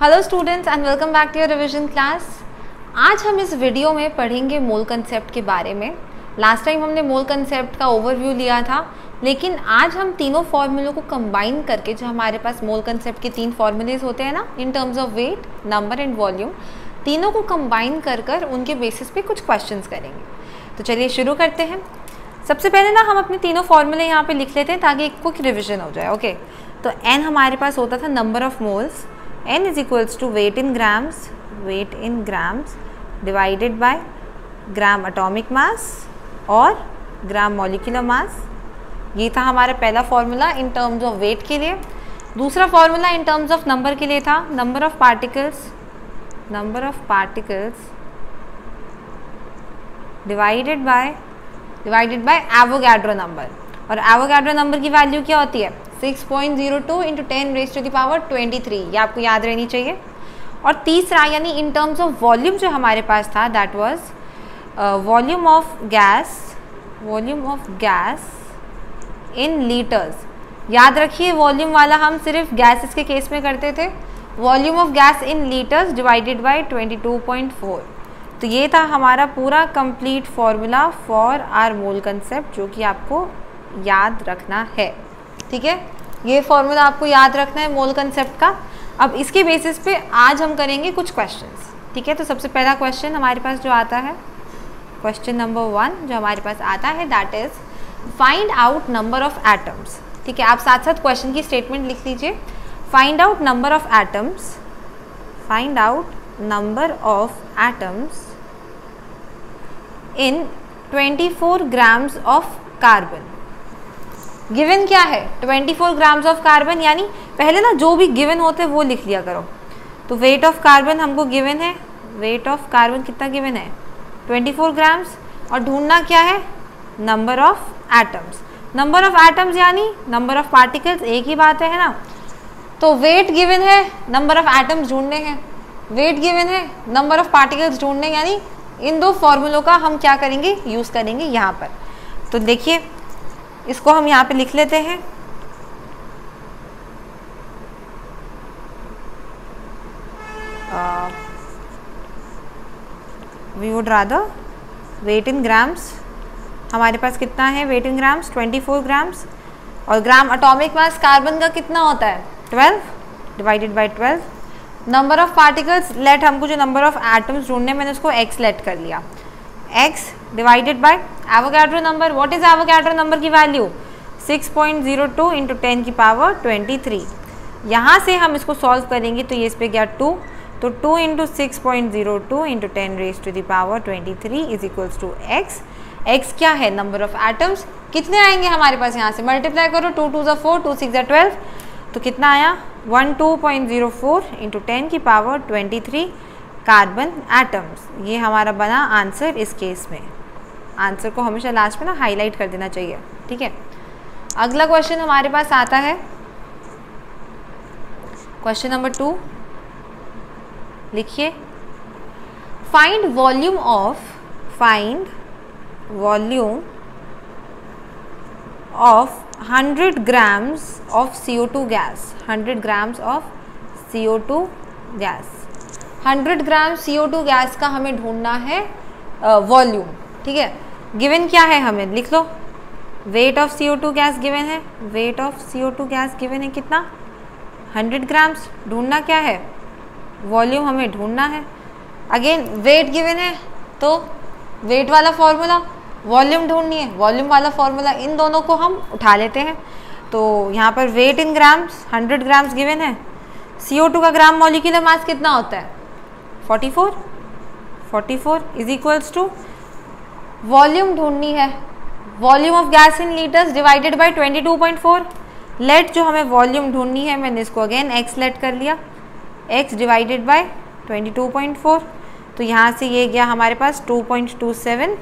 Hello students and welcome back to your revision class. आज हम इस वीडियो में पढ़ेंगे मोल कंसेप्ट के बारे में। लास्ट टाइम हमने मोल कंसेप्ट का ओवरव्यू लिया था, लेकिन आज हम तीनों फॉर्मूलों को कंबाइन करके, जो हमारे पास मोल कंसेप्ट के तीन फॉर्मूलेज होते हैं ना, in terms of weight, number and volume, तीनों को कंबाइन कर उनके बेसिस पे कुछ क्वेश्चंस करेंगे। तो चलिए शुरू करते हैं। सबसे पहले ना हम अपने तीनों फॉर्मूले यहाँ पे लिख लेते हैं ताकि एक क्विक रिविजन हो जाए। ओके, तो n हमारे पास होता था number of moles, n is equals to weight in grams divided by gram atomic mass और ग्राम मॉलिक्यूलर मास। ये था हमारा पहला formula in terms of weight के लिए। दूसरा formula in terms of number के लिए था number of particles divided by Avogadro number. और एवोगाड्रो नंबर की वैल्यू क्या होती है? 6.02 into 10 raise to the power 23। ये आपको याद रहनी चाहिए। और तीसरा यानी इन टर्म्स ऑफ वॉल्यूम जो हमारे पास था, that was volume of gas in litres. याद रखिए, वॉल्यूम वाला हम सिर्फ गैसेस के केस में करते थे। Volume of gas in litres divided by 22.4। तो ये था हमारा पूरा complete formula for our mole concept, जो कि आपको याद रखना है। ठीक है, ये फॉर्मूला आपको याद रखना है मोल कंसेप्ट का। अब इसके बेसिस पे आज हम करेंगे कुछ क्वेश्चंस। ठीक है, तो सबसे पहला क्वेश्चन हमारे पास जो आता है, क्वेश्चन नंबर 1 जो हमारे पास आता है, that is find out number of atoms. ठीक है, आप साथ साथ क्वेश्चन की स्टेटमेंट लिख लीजिए। Find out number of atoms in 24 grams of carbon. Given क्या है? 24 ग्राम्स ऑफ कार्बन। यानी पहले ना जो भी गिवन होते हैं वो लिख लिया करो। तो वेट ऑफ कार्बन हमको गिवन है, वेट ऑफ कार्बन कितना गिवन है? 24 ग्राम्स। और ढूंढना क्या है? Number of atoms. Number of atoms यानी नंबर ऑफ पार्टिकल्स, एक ही बात है ना। तो वेट गिवन है, नंबर ऑफ एटम्स ढूंढने हैं। वेट गिवन है, नंबर ऑफ पार्टिकल्स ढूंढने, यानी इन दो फॉर्मूलों का हम क्या करेंगे? यूज करेंगे यहाँ पर। तो देखिए, इसको हम यहाँ पे लिख लेते हैं। We would rather weight in grams. हमारे पास कितना है वेट इन ग्राम्स? 24 ग्राम्स। और ग्राम एटॉमिक मास कार्बन का कितना होता है? 12 divided by 12। Number of particles, let हमको जो नंबर ऑफ एटम्स ढूंढने, मैंने उसको x लेट कर लिया। x divided by Avogadro number. What is Avogadro number की वैल्यू? 6.02 इंटू 10 की पावर 23। यहाँ से हम इसको सॉल्व करेंगे तो ये इस पे गया 2। तो 2 into 6.02 into 10 raise to the power 23 is equals to x। x क्या है? Number of atoms. कितने आएंगे हमारे पास? यहाँ से मल्टीप्लाई करो, 2 2 ज़ा 4, 2 6 ज़ा 12। तो कितना आया? 12.04 इंटू 10 की पावर 23 कार्बन एटम्स। ये हमारा बना आंसर इस केस में। आंसर को हमेशा लास्ट में ना हाईलाइट कर देना चाहिए। ठीक है, अगला क्वेश्चन हमारे पास आता है क्वेश्चन नंबर 2। लिखिए, find volume of 100 grams of CO2 gas. 100 grams of CO2 gas. 100 gram CO2 gas का हमें ढूंढना है वॉल्यूम। ठीक है, गिवन क्या है हमें? लिख लो, weight of CO2 gas given है। Weight of CO2 gas given है कितना? 100 ग्राम्स। ढूंढना क्या है? वॉल्यूम हमें ढूंढना है। अगेन वेट गिवन है तो वेट वाला फॉर्मूला, वॉल्यूम ढूंढनी है, वॉल्यूम वाला फॉर्मूला। इन दोनों को हम उठा लेते हैं। तो यहाँ पर weight in grams 100 grams given है। CO2 का ग्राम मॉलिक्यूलर मास कितना होता है? 44 इज इक्वल्स टू वॉल्यूम ढूंढनी है, volume of gas in litres divided by 22.4। Let जो हमें वॉल्यूम ढूंढनी है, मैंने इसको अगेन x लेट कर लिया, x डिवाइडेड बाय 22.4। तो यहाँ से ये गया हमारे पास 2.27।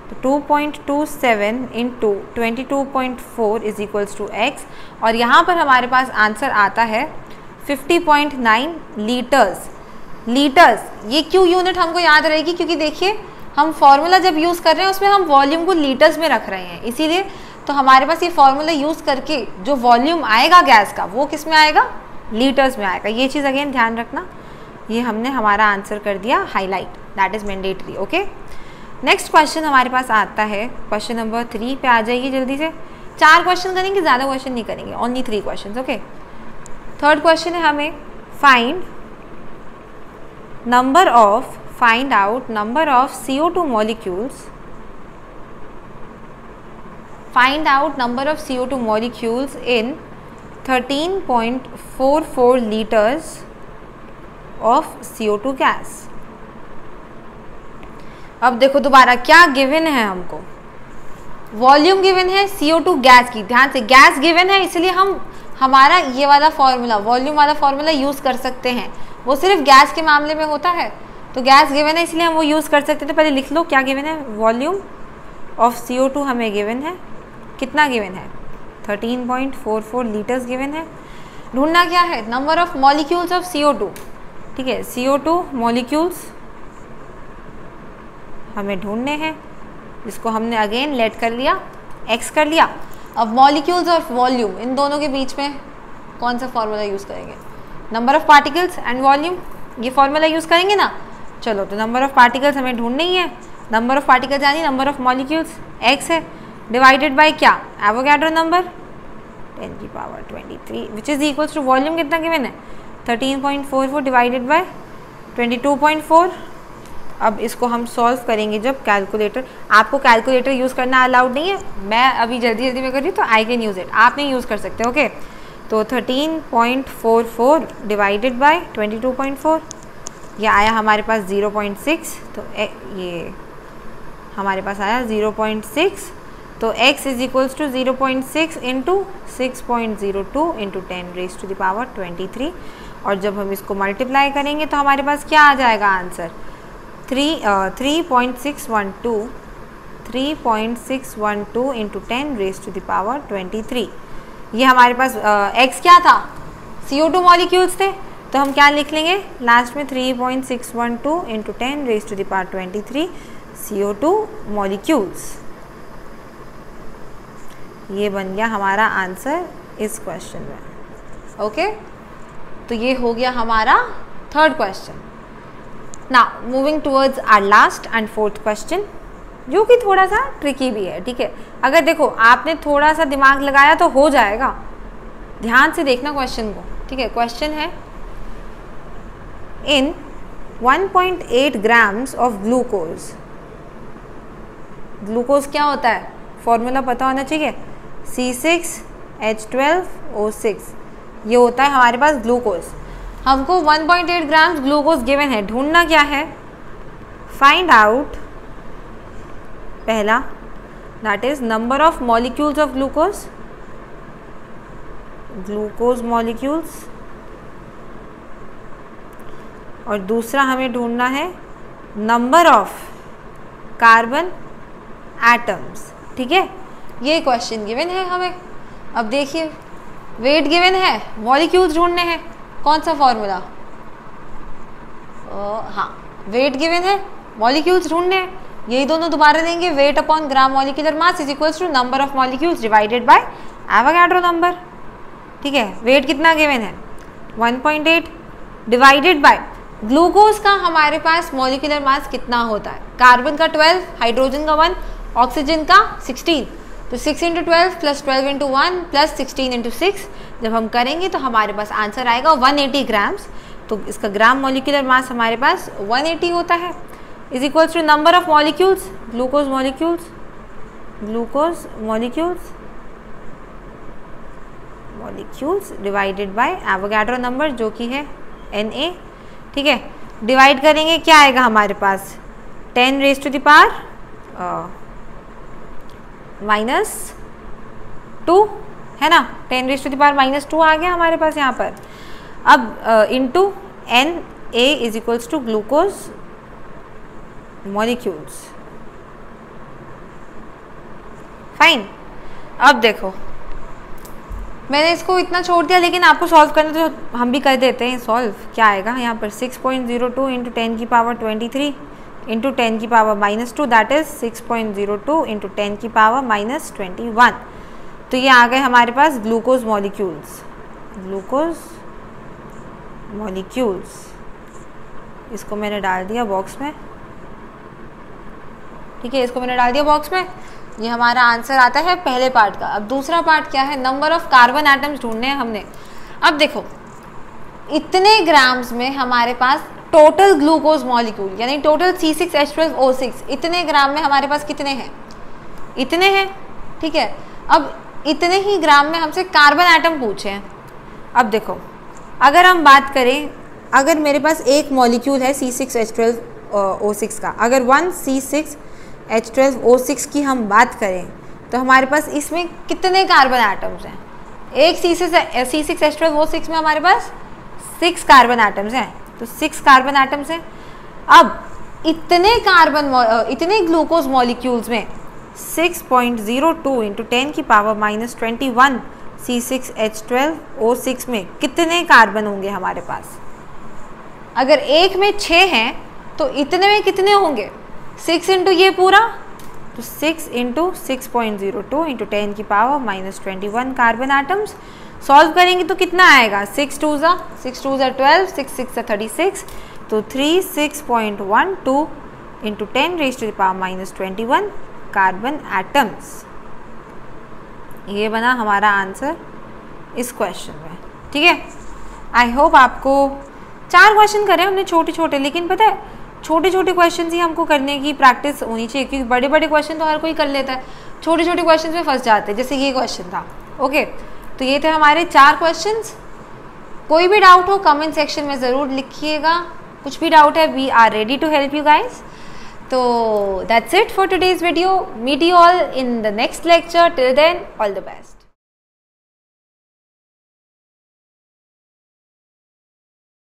तो 2.27 into 22.4 is equals to x। और यहाँ पर हमारे पास आंसर आता है 50.9 लीटर्स। ये क्यों यूनिट हमको याद रहेगी? क्योंकि देखिए, हम फॉर्मूला जब यूज़ कर रहे हैं उसमें हम वॉल्यूम को लीटर्स में रख रहे हैं, इसीलिए तो हमारे पास ये फॉर्मूला यूज़ करके जो वॉल्यूम आएगा गैस का वो किस में आएगा? लीटर्स में आएगा। ये चीज़ अगेन ध्यान रखना, ये हमने हमारा आंसर कर दिया highlight, that is mandatory. Okay, next question हमारे पास आता है, क्वेश्चन नंबर 3 पे आ जाइए जल्दी से। 4 क्वेश्चन करेंगे, ज़्यादा क्वेश्चन नहीं करेंगे, only 3 question. Okay, third question है हमें find out number of CO2 molecules, find out number of CO2 molecules in 13.44 liters of CO2 gas. अब देखो दोबारा क्या गिवन है हमको, वॉल्यूम गिवन है CO2 गैस की, ध्यान से गैस गिवन है, इसलिए हम हमारा ये वाला फॉर्मूला, वॉल्यूम वाला फॉर्मूला यूज़ कर सकते हैं। वो सिर्फ गैस के मामले में होता है, तो गैस गिवन है इसलिए हम वो यूज़ कर सकते थे। पहले लिख लो क्या गिवन है, वॉल्यूम ऑफ CO2 हमें गिवन है, कितना गिवन है 13.44 लीटर्स गिवन है। ढूंढना क्या है, number of molecules of CO2, ठीक है, CO2 मॉलिक्यूल्स हमें ढूंढने हैं, जिसको हमने अगेन लेट कर लिया, x कर लिया। अब मॉलिक्यूल्स और वॉल्यूम, इन दोनों के बीच में कौन सा फॉर्मूला यूज़ करेंगे, number of particles and volume, ये फॉर्मूला यूज़ करेंगे ना। चलो, तो नंबर ऑफ पार्टिकल्स हमें ढूंढनी ही है, नंबर ऑफ पार्टिकल्स यानी नंबर ऑफ मॉलिक्यूल्स x है, डिवाइडेड बाय क्या, एवोगैड्रो नंबर 10 की पावर 23, which is equals to volume कितना गिवन है 13.44 डिवाइडेड बाय 22.4। अब इसको हम सॉल्व करेंगे जब कैलकुलेटर, आपको कैलकुलेटर यूज़ करना अलाउड नहीं है, मैं अभी जल्दी जल्दी में कर रही हूँ तो आई कैन यूज़ इट, आप नहीं यूज़ कर सकते। ओके, तो 13.44 डिवाइडेड बाय 22.4, ये आया हमारे पास 0.6, तो ये हमारे पास आया 0.6, तो x is equals to 0.6 into 6.02 into 10 raise to the power 23, और जब हम इसको मल्टीप्लाई करेंगे तो हमारे पास क्या आ जाएगा answer 3.612 into 10 raise to the power 23। ये हमारे पास x क्या था, CO2 मॉलिक्यूल्स थे, तो हम क्या लिख लेंगे लास्ट में 3.612 into 10 raise to the power 23 CO2 molecules. ये बन गया हमारा आंसर इस क्वेश्चन में। ओके, तो ये हो गया हमारा third question. Now moving towards our last and fourth question, जो कि थोड़ा सा ट्रिकी भी है। ठीक है, अगर देखो आपने थोड़ा सा दिमाग लगाया तो हो जाएगा, ध्यान से देखना क्वेश्चन को। ठीक है, क्वेश्चन है इन 1.8 ग्राम्स ऑफ ग्लूकोज, ग्लूकोज क्या होता है फॉर्मूला पता होना चाहिए, C6H12O6, ये होता है हमारे पास ग्लूकोज। हमको 1.8 ग्राम्स ग्लूकोज गिवन है, ढूंढना क्या है, फाइंड आउट पहला that is number of molecules of glucose, glucose molecules, और दूसरा हमें ढूंढना है नंबर ऑफ कार्बन एटम्स। ठीक है, ये क्वेश्चन गिवन है हमें। अब देखिए वेट गिवन है, मॉलिक्यूल्स ढूंढने हैं, कौन सा फॉर्मूला, हाँ वेट गिवन है, मॉलिक्यूल्स ढूंढने हैं, यही दोनों दोबारा देंगे, weight upon gram molecular mass is equals to number of molecules divided by Avogadro number. ठीक है, वेट कितना गिवन है 1.8 डिवाइडेड बाय ग्लूकोज का हमारे पास मॉलिक्यूलर मास कितना होता है, कार्बन का 12, हाइड्रोजन का 1, ऑक्सीजन का 16, तो 6 into 12 plus 12 into 1 plus 16 into 6 जब हम करेंगे तो हमारे पास आंसर आएगा 180 ग्राम्स। तो इसका ग्राम मॉलिक्यूलर मास हमारे पास 180 होता है, is equals to number of molecules, glucose molecules, glucose molecules molecules divided by Avogadro number जो कि है Na। ठीक है, डिवाइड करेंगे क्या आएगा हमारे पास 10 रेज़ टू द पावर -2 है ना, 10 रेज़ टू द पावर -2 आ गया हमारे पास यहाँ पर। अब into Na is equals to glucose molecules. Fine, अब देखो मैंने इसको इतना छोड़ दिया, लेकिन आपको सॉल्व करना तो हम भी कर देते हैं सॉल्व। क्या आएगा यहाँ पर 6.02 इंटू 10 की पावर 23 इंटू 10 की पावर -2 दैट इज 6.02 इंटू 10 की पावर -21। तो ये आ गए हमारे पास ग्लूकोज मॉलिक्यूल्स, ग्लूकोज मॉलिक्यूल्स, इसको मैंने डाल दिया बॉक्स में, ठीक है, इसको मैंने डाल दिया बॉक्स में। ये हमारा आंसर आता है पहले पार्ट का। अब दूसरा पार्ट क्या है, नंबर ऑफ कार्बन एटम्स ढूंढने हैं हमने। अब देखो इतने ग्राम्स में हमारे पास टोटल ग्लूकोज मॉलिक्यूल यानी टोटल C6H12O6 इतने ग्राम में हमारे पास कितने हैं, इतने हैं, ठीक है। अब इतने ही ग्राम में हमसे कार्बन एटम पूछे हैं। अब देखो अगर हम बात करें, अगर मेरे पास एक मॉलिक्यूल है C6H12O6 का, अगर 1 C6H12O6 की हम बात करें तो हमारे पास इसमें कितने कार्बन एटम्स हैं? एक C6H12O6 में हमारे पास 6 कार्बन एटम्स हैं, तो 6 कार्बन एटम्स हैं। अब इतने ग्लूकोज मॉलिक्यूल्स में 6.02 × 10⁻⁻21 C6H12O6 में कितने कार्बन होंगे हमारे पास? अगर एक में 6 हैं तो इतने में कितने होंगे? 6 इंटू ये पूरा, तो 6 इंटू 6.02 × 10⁻⁻21 कार्बन एटम्स। सॉल्व करेंगे तो कितना आएगा? 6 2 ज़ा 12, 6 6 36, तो 36.12 × 10⁻⁻21 कार्बन एटम्स। ये बना हमारा आंसर इस क्वेश्चन में, ठीक है। आई होप आपको 4 क्वेश्चन करे हमने छोटे छोटे, लेकिन पता है छोटे छोटे क्वेश्चन ही हमको करने की प्रैक्टिस होनी चाहिए, क्योंकि बड़े बड़े क्वेश्चन तो हर कोई कर लेता है, छोटे छोटे क्वेश्चन में फंस जाते हैं, जैसे ये क्वेश्चन था। ओके, तो ये थे हमारे 4 क्वेश्चंस। कोई भी डाउट हो कमेंट सेक्शन में ज़रूर लिखिएगा, कुछ भी डाउट है we are ready to help you guys. So that's it for today's video. Meet you all in the next lecture. Till then, all the best.